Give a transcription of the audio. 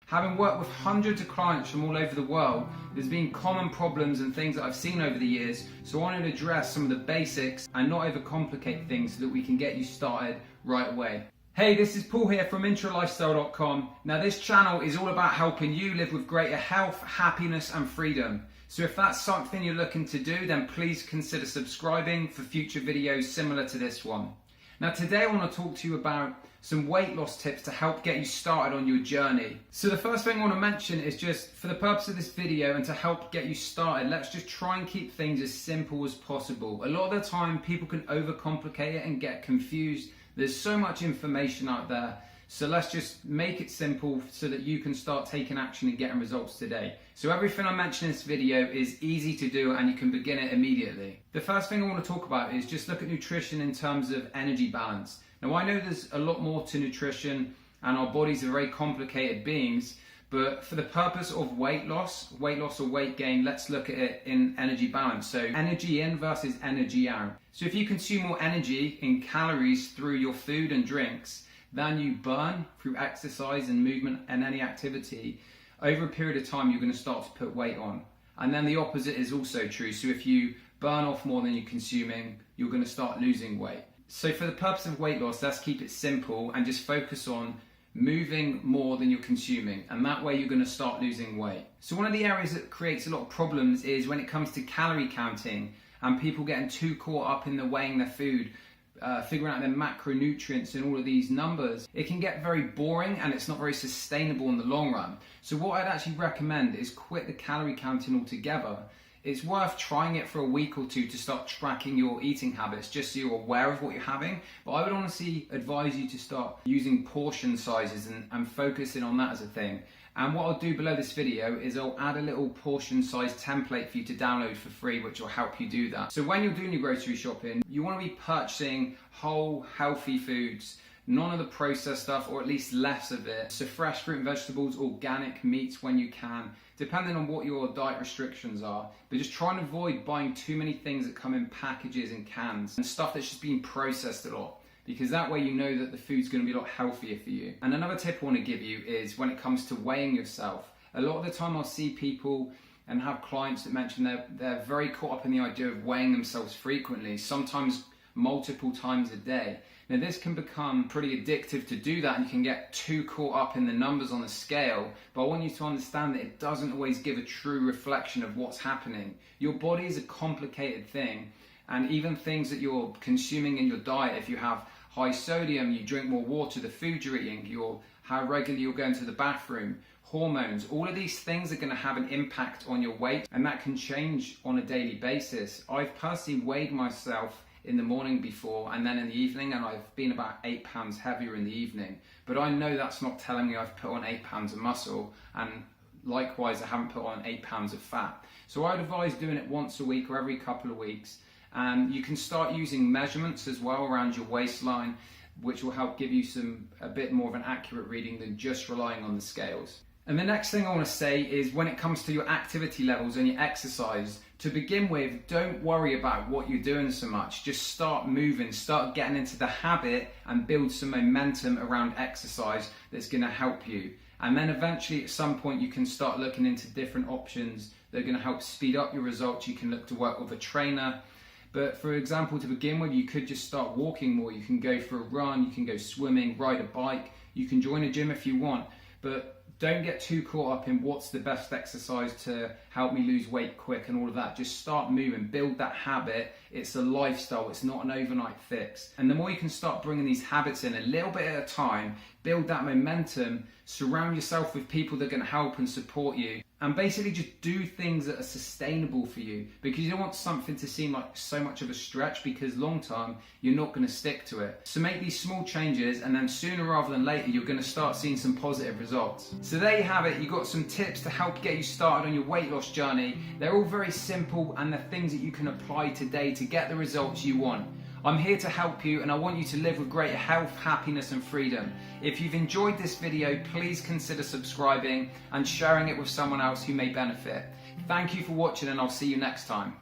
Having worked with hundreds of clients from all over the world, there's been common problems and things that I've seen over the years, so I wanted to address some of the basics and not overcomplicate things so that we can get you started right away. Hey, this is Paul here from IntraLifestyle.com. Now this channel is all about helping you live with greater health, happiness and freedom. So if that's something you're looking to do, then please consider subscribing for future videos similar to this one. Now today I want to talk to you about some weight loss tips to help get you started on your journey. So the first thing I want to mention is just for the purpose of this video and to help get you started, let's just try and keep things as simple as possible. A lot of the time people can overcomplicate it and get confused. There's so much information out there. So let's just make it simple so that you can start taking action and getting results today. So everything I mentioned in this video is easy to do and you can begin it immediately. The first thing I want to talk about is just look at nutrition in terms of energy balance. Now I know there's a lot more to nutrition and our bodies are very complicated beings, but for the purpose of weight loss or weight gain, let's look at it in energy balance. So energy in versus energy out. So if you consume more energy in calories through your food and drinks than you burn through exercise and movement and any activity, over a period of time you're going to start to put weight on. And then the opposite is also true. So if you burn off more than you're consuming, you're going to start losing weight. So for the purpose of weight loss, let's keep it simple and just focus on moving more than you're consuming, and that way you're going to start losing weight. So one of the areas that creates a lot of problems is when it comes to calorie counting and people getting too caught up in the weighing their food, figuring out their macronutrients and all of these numbers. It can get very boring and it's not very sustainable in the long run. So what I'd actually recommend is quit the calorie counting altogether. It's worth trying it for a week or two to start tracking your eating habits just so you're aware of what you're having. But I would honestly advise you to start using portion sizes and focusing on that as a thing. And what I'll do below this video is I'll add a little portion size template for you to download for free, which will help you do that. So when you're doing your grocery shopping, you want to be purchasing whole, healthy foods, none of the processed stuff, or at least less of it. So fresh fruit and vegetables, organic meats when you can, depending on what your diet restrictions are. But just try and avoid buying too many things that come in packages and cans and stuff that's just been processed a lot, because that way you know that the food's going to be a lot healthier for you. And another tip I want to give you is when it comes to weighing yourself. A lot of the time I'll see people and have clients that mention they're very caught up in the idea of weighing themselves frequently, sometimes multiple times a day. Now this can become pretty addictive to do that and you can get too caught up in the numbers on the scale, but I want you to understand that it doesn't always give a true reflection of what's happening. Your body is a complicated thing, and even things that you're consuming in your diet, if you have high sodium, you drink more water, the food you're eating, how regularly you're going to the bathroom, hormones, all of these things are going to have an impact on your weight, and that can change on a daily basis. I've personally weighed myself in the morning before and then in the evening, and I've been about 8 pounds heavier in the evening, but I know that's not telling me I've put on 8 pounds of muscle, and likewise I haven't put on 8 pounds of fat. So I'd advise doing it once a week or every couple of weeks. And you can start using measurements as well around your waistline, which will help give you a bit more of an accurate reading than just relying on the scales. And the next thing I want to say is when it comes to your activity levels and your exercise, to begin with, don't worry about what you're doing so much. Just start moving, start getting into the habit and build some momentum around exercise that's going to help you. And then eventually at some point you can start looking into different options that are going to help speed up your results. You can look to work with a trainer. But for example, to begin with, you could just start walking more. You can go for a run, you can go swimming, ride a bike, you can join a gym if you want. But don't get too caught up in what's the best exercise to help me lose weight quick and all of that. Just start moving, build that habit. It's a lifestyle, it's not an overnight fix. And the more you can start bringing these habits in a little bit at a time, build that momentum, surround yourself with people that are going to help and support you, and basically just do things that are sustainable for you, because you don't want something to seem like so much of a stretch, because long term you're not going to stick to it. So make these small changes, and then sooner rather than later you're going to start seeing some positive results. So there you have it. You got some tips to help get you started on your weight loss journey. They're all very simple and they're things that you can apply today to get the results you want. I'm here to help you, and I want you to live with greater health, happiness and freedom. If you've enjoyed this video, please consider subscribing and sharing it with someone else who may benefit. Thank you for watching, and I'll see you next time.